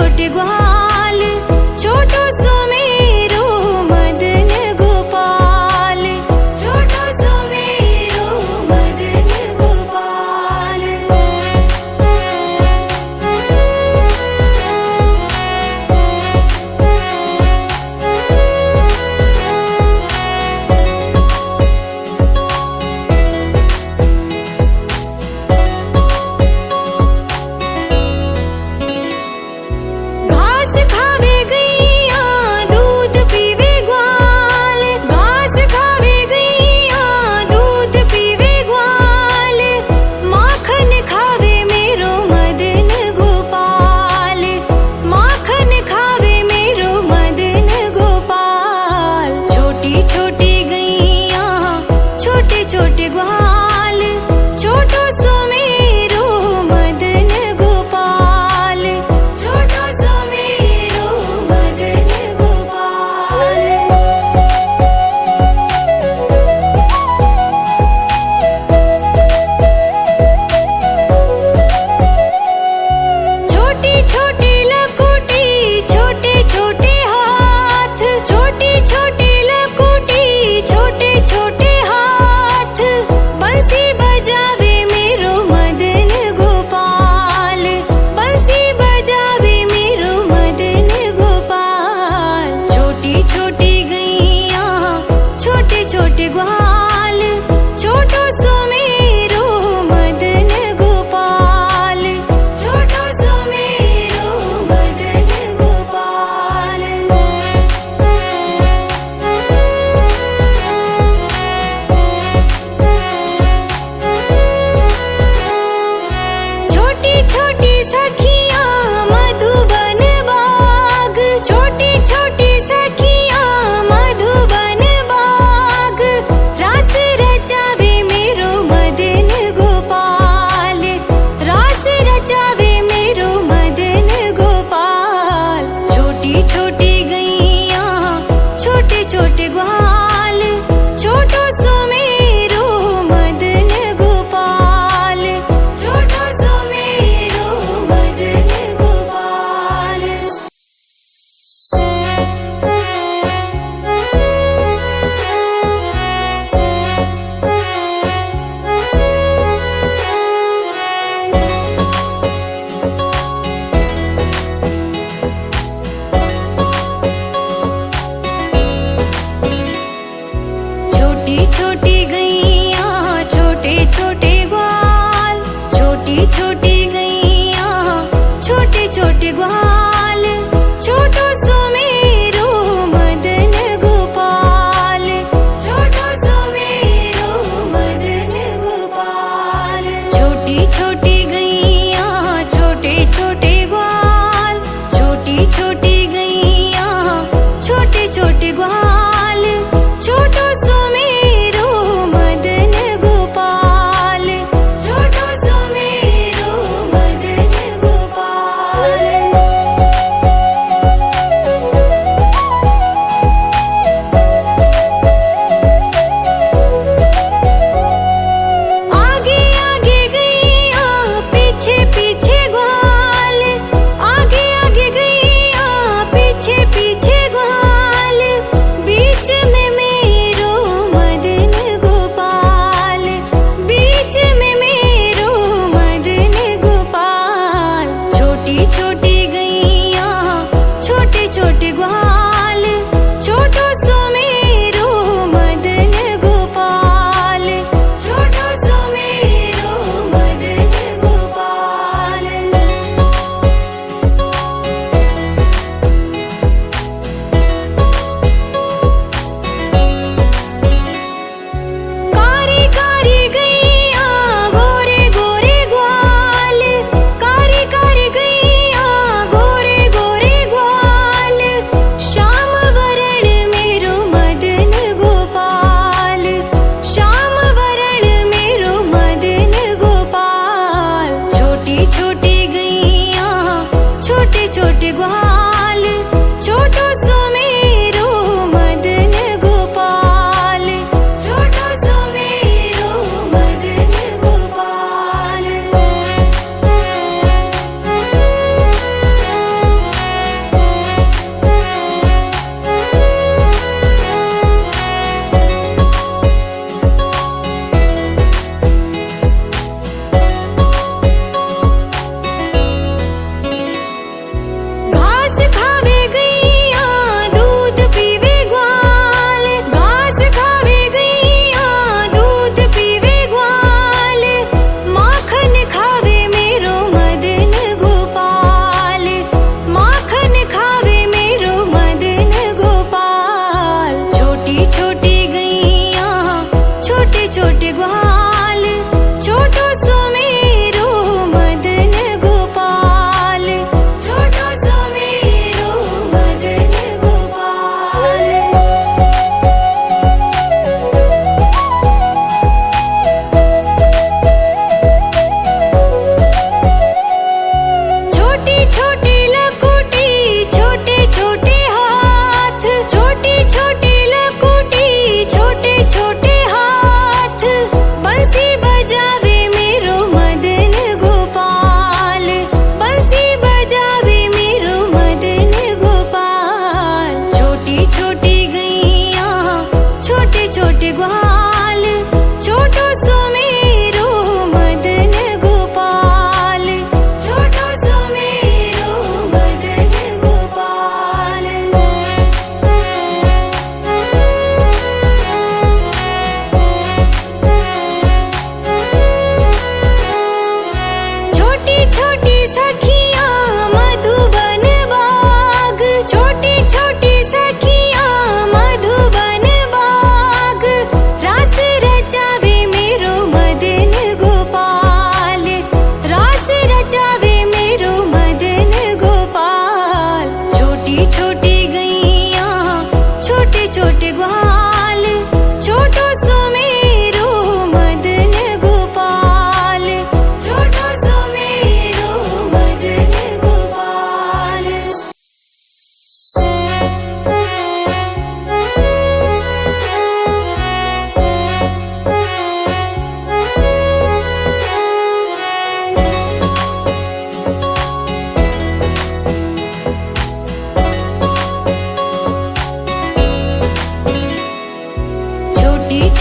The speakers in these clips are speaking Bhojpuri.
छोटे ग्वाल, छोटो सुमेरो मदन गोपाल, छोटो सुमेरो मदन गोपाल। घास खावे गैया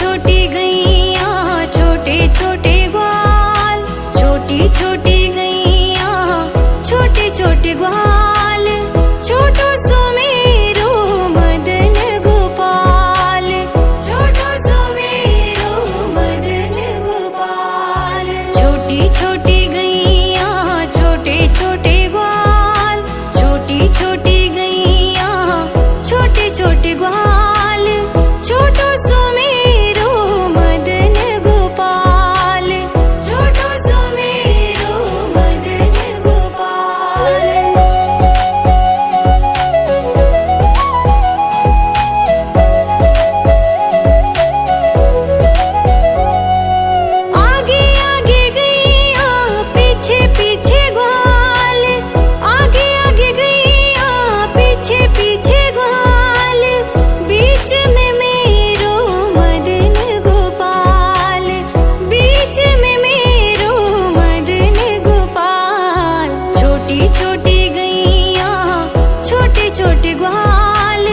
छोटी गैया छोटे छोटे ग्वाल, छोटी छोटी गैया छोटे छोटे ग्वाल, छोटो सुमेरो मदन गोपाल, छोटो सुमेरो मदन गोपाल। छोटी छोटी गैया छोटे छोटे ग्वाल, छोटी छोटी गैया छोटे छोटे ग्वाल, छोटो सुमेरो मदन गोपाल, छोटो सुमेरो मदन गोपाल। आगे आगे गैया पीछे पीछे ग्वाल, आगे आगे गैया पीछे पीछे ग्वाल, बीच में मेरो मदन गोपाल, बीच में मेरो मदन गोपाल। छोटी छोटी गैया छोटे छोटे ग्वाल,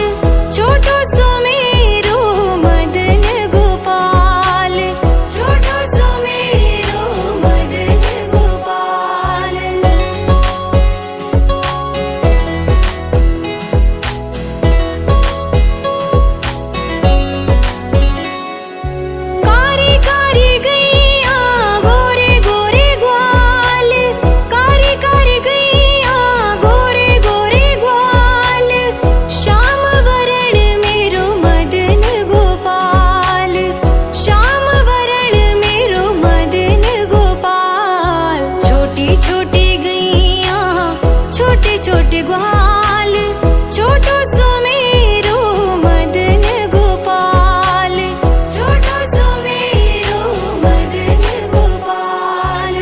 छोटो सुमेरो मदन गोपाल, छोटो सुमेरो मदन गोपाल। कारी कारी गैया गोरे गोरे ग्वाल, कारी कारी गैया गोरे गोरे ग्वाल, श्याम वरण मेरो मदन गोपाल, श्याम वरण मेरो मदन गोपाल। छोटी छोटी गैया छोटे छोटे ग्वाल, छोटो सुमेरो मदन गोपाल, छोटो सुमेरो मदन गोपाल।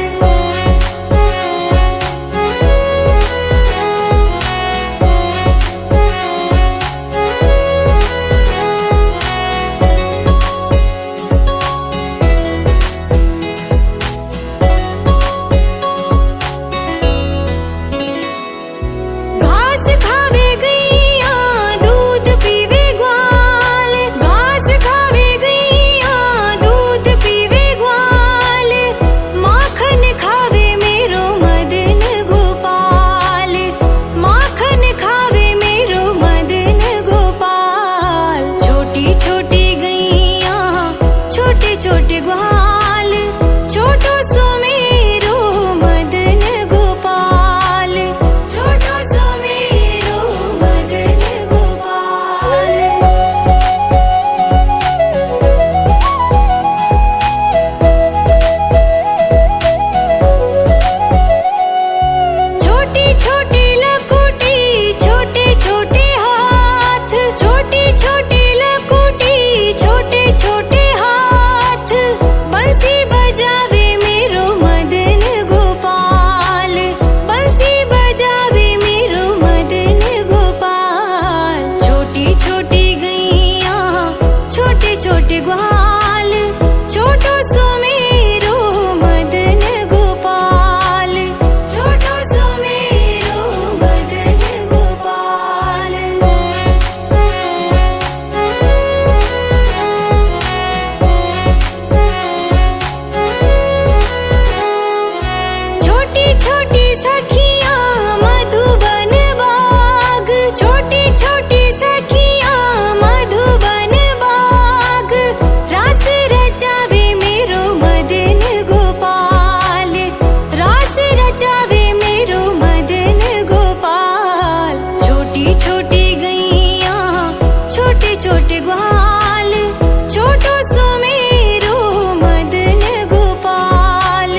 घास खावे गैया दूध पीवे ग्वाल, घास खावे गैया दूध पीवे ग्वाल, माखन खावे मेरो मदन गोपाल, माखन खावे मेरो मदन गोपाल। छोटी छोटी गैया छोटे छोटे ग्वाल, छोटो सुमेरो मदन गोपाल, छोटो सुमेरो मदन गोपाल। छोटी छोटी लकुटी छोटे छोटे हाथ, छोटी छोटी लकुटी छोटे छोटे हाथ, बंसी बजावे मेरो मदन गोपाल, बंसी बजावे मेरो मदन गोपाल। छोटी छोटी गैया छोटे छोटे ग्वाल, छोटो सुमेरो मदन गोपाल, छोटो सुमेरो मदन गोपाल। छोटी छोटी सखियां मधुबन बाग, छोटी छोटी सखियां मधुबन बाग, रास रचावे मेरो मदन गोपाल, रास रचावे मेरो मदन गोपाल। छोटी छोटी गैया छोटे छोटे ग्वाल, छोटो सुमेरो मदन गोपाल,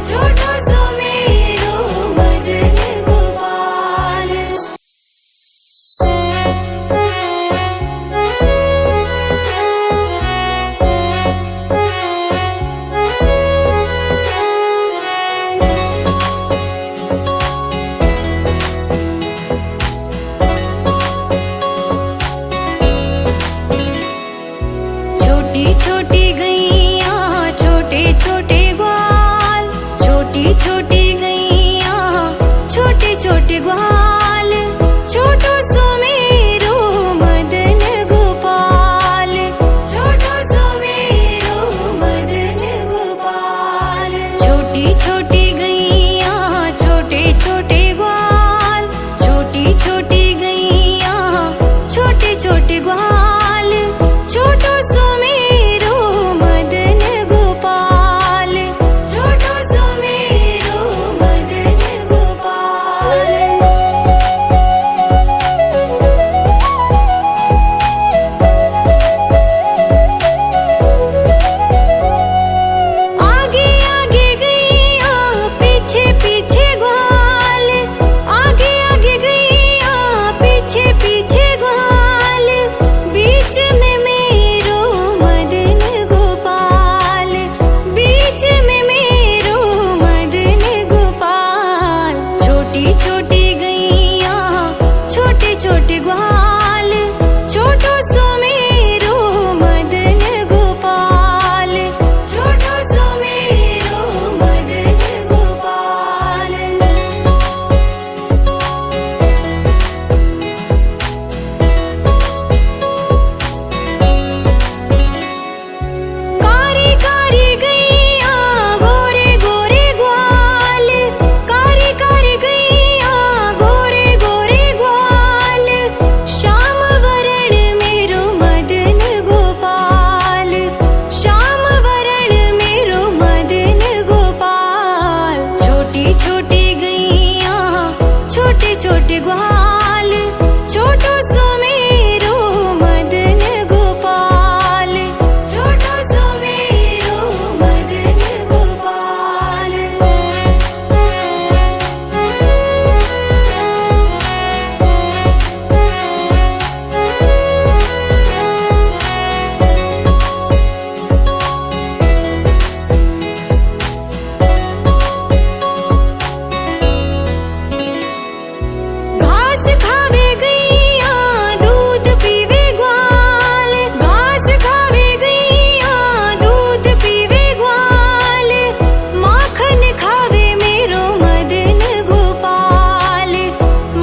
छोटो सुमेरो मदन गोपाल। छोटे ग्वाल, छोटो सुमेरो मदन गोपाल, छोटो सुमेरो मदन गोपाल। कारी कारी गैया गोरे गोरे ग्वाल, कारी कारी गैया गोरे गोरे ग्वाल, श्याम वरण मेरो मदन गोपाल, श्याम वरण मेरो मदन गोपाल। छोटी छोटी गैया छोटे छोटे ग्वाल, छोटो सुमेरो मदन गोपाल, छोटो सुमेरो मदन गोपाल। घास खावे गैया दूध पीवे ग्वाल, घास खावे गैया दूध पीवे ग्वाल, माखन खावे मेरो मदन गोपाल,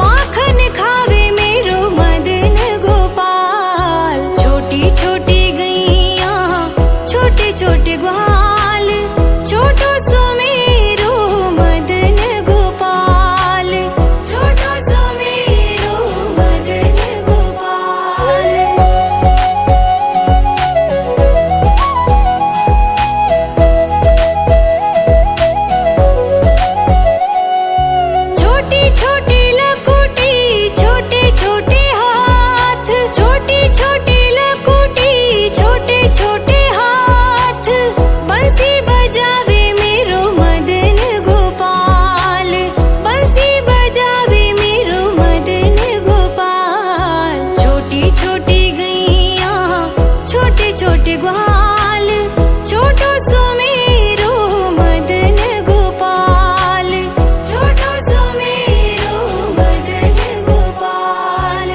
माखन खावे मेरो मदन गोपाल। छोटी छोटी गैया छोटे छोटे ग्वाल, छोटो सुमेरो मदन गोपाल, छोटो सुमेरो मदन गोपाल। छोटी छोटी लकुटी छोटे छोटे हाथ, छोटी छोटी लकुटी छोटे छोटे हाथ, बंसी बजावे मेरो मदन गोपाल, बंसी बजावे मेरो मदन गोपाल। छोटी छोटी गैया छोटे छोटे ग्वाल, छोटो सुमेरो मदन गोपाल, छोटो सुमेरो मदन गोपाल।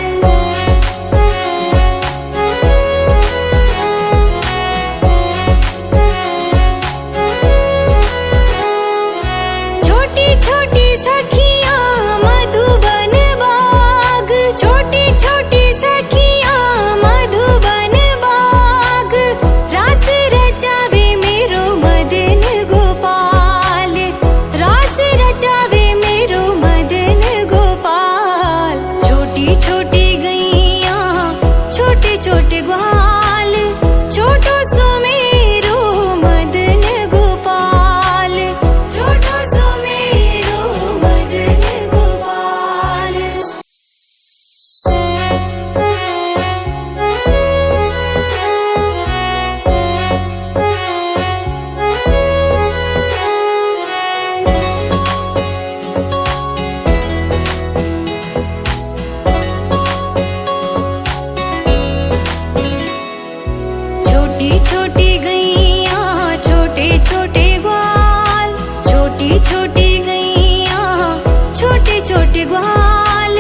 छोटी छोटी सखियां मधुबन बाग, छोटी छोटी सखियां मधुबन बाग, रास रचावे मेरो मदन गोपाल, रास रचावे मेरो मदन गोपाल। छोटी छोटी गैया छोटे छोटे ग्वाल, छोटो सुमेरो मदन गोपाल, छोटो सुमेरो मदन गोपाल। छोटी छोटी गैया छोटे छोटे ग्वाल, छोटी छोटी गैया छोटे छोटे ग्वाल,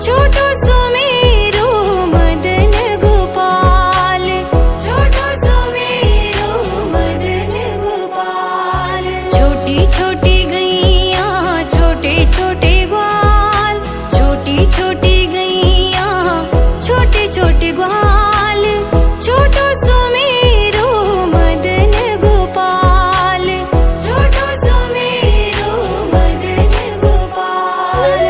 छोटो सुमेरो मदन गोपाल, छोटो सुमेरो मदन गोपाल। छोटी छोटी गैया छोटे छोटे ग्वाल, छोटी छोटी गैया छोटे छोटे ग्वाल, छोटो सुमेरो मदन गोपाल, छोटो सुमेरो मदन गोपाल।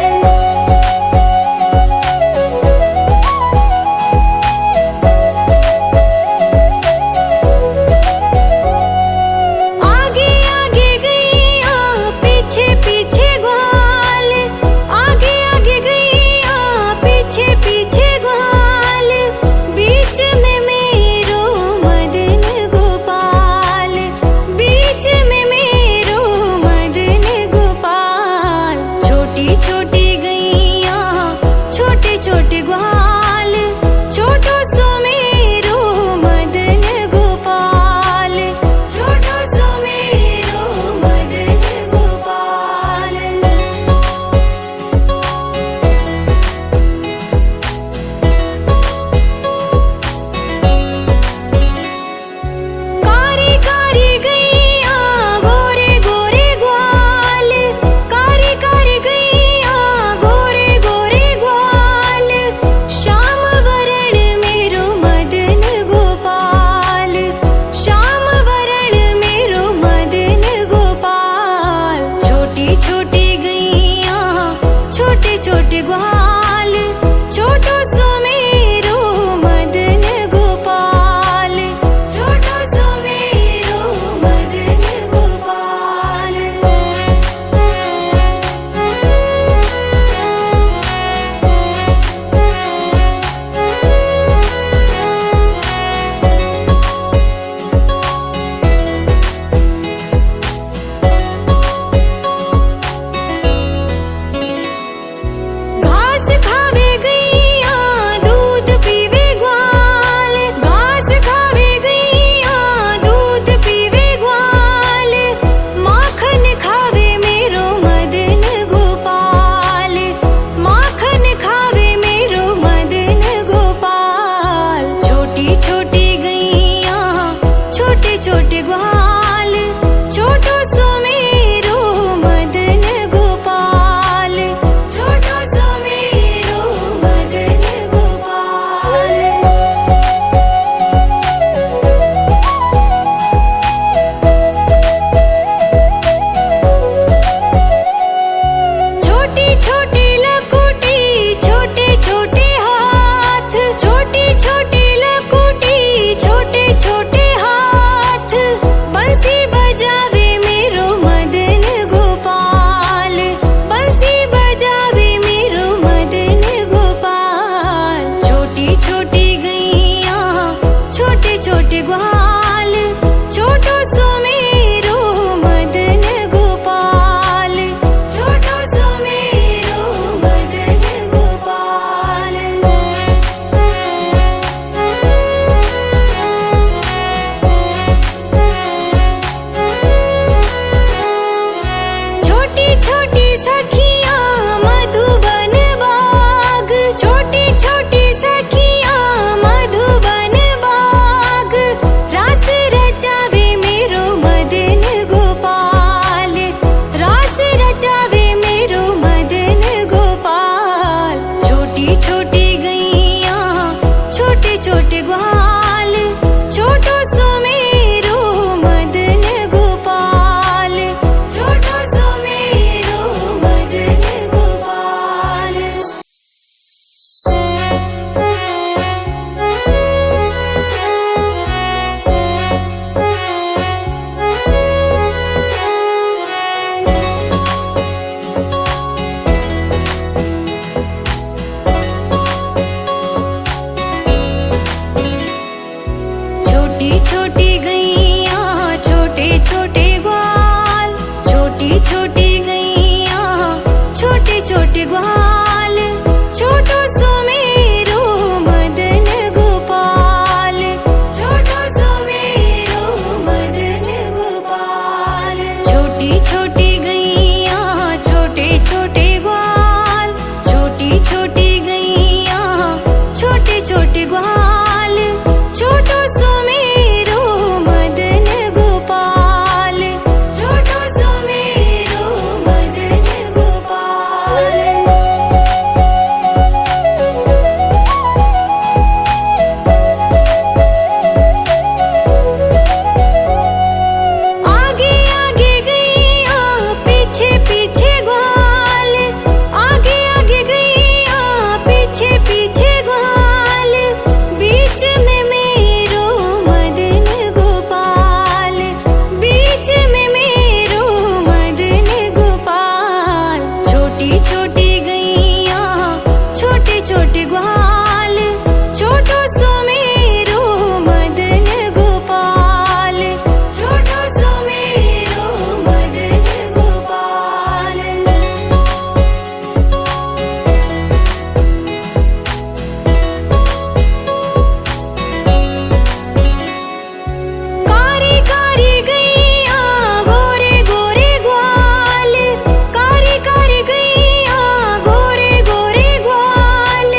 आगे आगे गैया पीछे पीछे ग्वाल, आगे आगे गैया पीछे पीछे ग्वाल, बीच में मेरो मदन गोपाल, बीच में मेरो मदन गोपाल। छोटी छोटी गैया छोटे छोटे ग्वाल, छोटो सुमेरो मदन गोपाल, छोटो सुमेरो मदन गोपाल। छोट ग्वाल, छोटो सुमेरो मदन गोपाल, छोटो सुमेरो मदन गोपाल। कारी कारी गैया गोरे गोरे ग्वाल, कारी कारी गैया गोरे गोरे ग्वाल,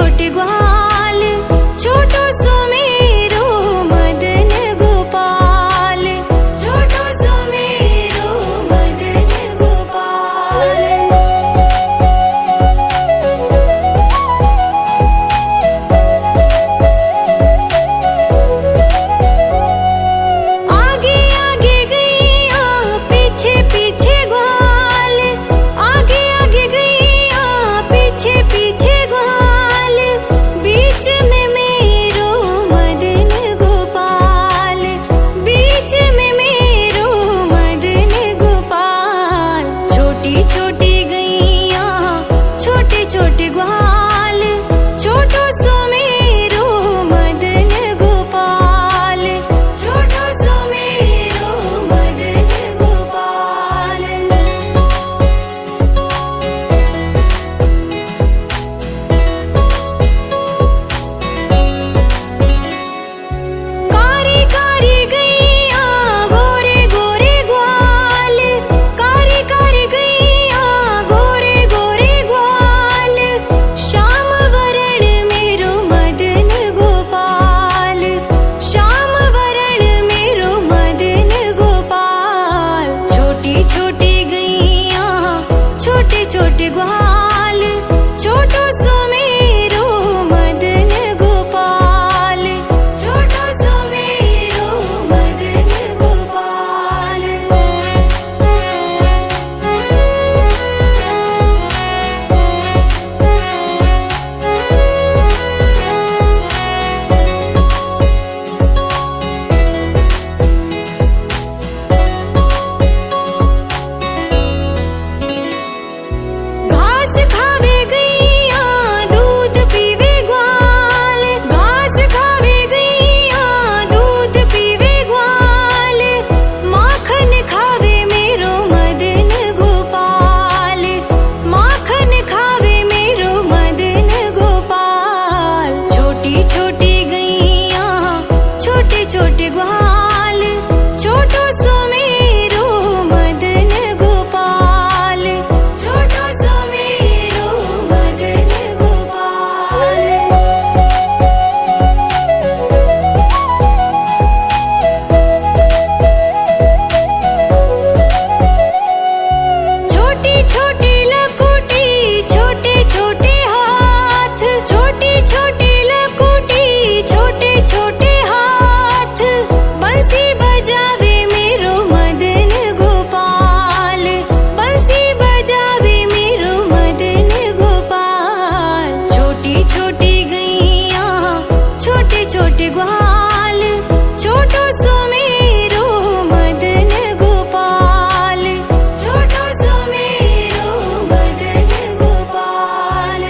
छोटे ग्वाल, छोटो सुमेरो मदन गोपाल, छोटो सुमेरो मदन गोपाल। आगे आगे गैया पीछे पीछे ग्वाल, आगे आगे गैया पीछे पीछे ग्वाल, बीच में मेरो मदन गोपाल, बीच में मेरो मदन गोपाल। छोटी छोटी गैया छोटे छोटे ग्वाल, छोटो सुमेरो मदन गोपाल, छोटो सुमेरो मदन गोपाल। कारी कारी गैया गोरे गोरे ग्वाल, कारी कारी गैया गोरे गोरे ग्वाल, श्याम वरण मेरो मदन गोपाल, श्याम वरण मेरो मदन गोपाल। छोटी छोटी गैया छोटे छोटे ग्वाल, छोटो सुमेरो मदन गोपाल, छोटो सुमेरो मदन गोपाल। घास खावे गैया दूध पीवे ग्वाल, घास खावे गैया दूध पीवे ग्वाल, माखन खावे मेरो मदन गोपाल, माखन खावे मेरो मदन गोपाल। छोटी छोटी गैया छोटे छोटे ग्वाल, छोटो सुमेरो मदन गोपाल, छोटो सुमेरो मदन गोपाल। छोटी छोटी लकुटी छोटे छोटे हाथ, छोटी छोटी लकुटी छोटे छोटे हाथ, बंसी बजावे मेरो मदन गोपाल, बंसी बजावे मेरो मदन गोपाल। छोटी छोटी गैया छोटे छोटे ग्वाल, छोटो सुमेरो मदन गोपाल, छोटो सुमेरो मदन गोपाल।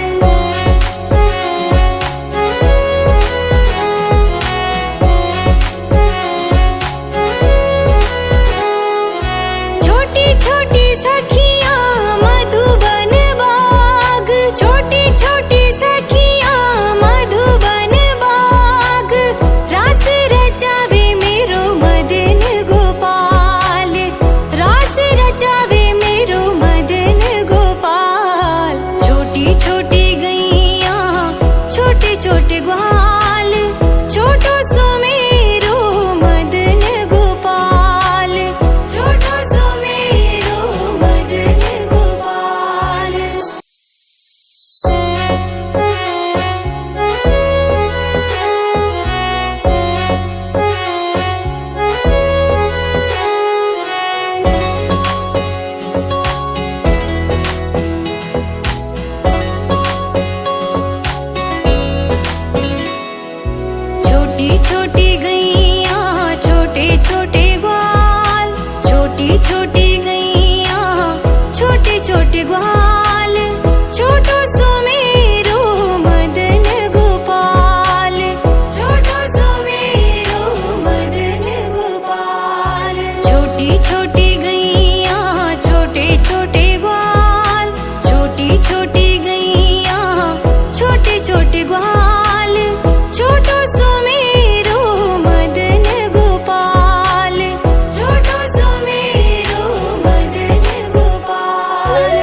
छोटी छोटी सखियां मधुबन बाग, छोटी छोटी सखियां मधुबन बाग, रास रचावे मेरो मदन गोपाल, रास रचावे मेरो मदन गोपाल। छोटी छोटी गैया छोटे छोटे ग्वाल, छोटो सुमेरो मदन गोपाल, छोटो सुमेरो मदन गोपाल। छोटी छोटी गैया छोटे छोटे ग्वाल, छोटी छोटी गैया छोटे छोटे ग्वाल, छोटो सुमेरो मदन गोपाल, छोटो सुमेरो मदन गोपाल। छोटी छोटी गैया छोटे छोटे ग्वाल, छोटी छोटी गैया छोटे छोटे ग्वाल, छोटो सुमेरो मदन गोपाल, छोटो सुमेरो मदन गोपाल।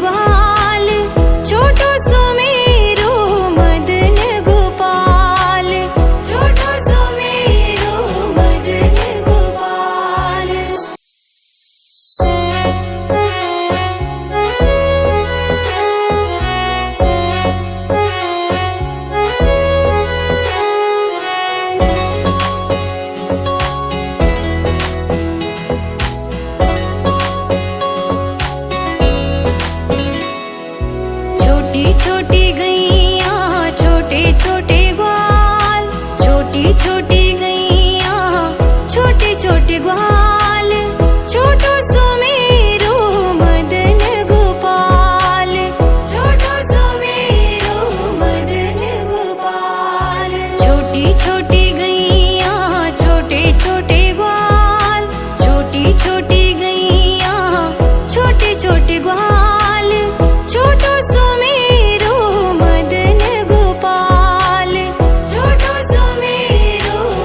ग्वाल, छोटो सुमेरो मदन गोपाल, छोटो सुमेरो मदन गोपाल। छोटी छोटी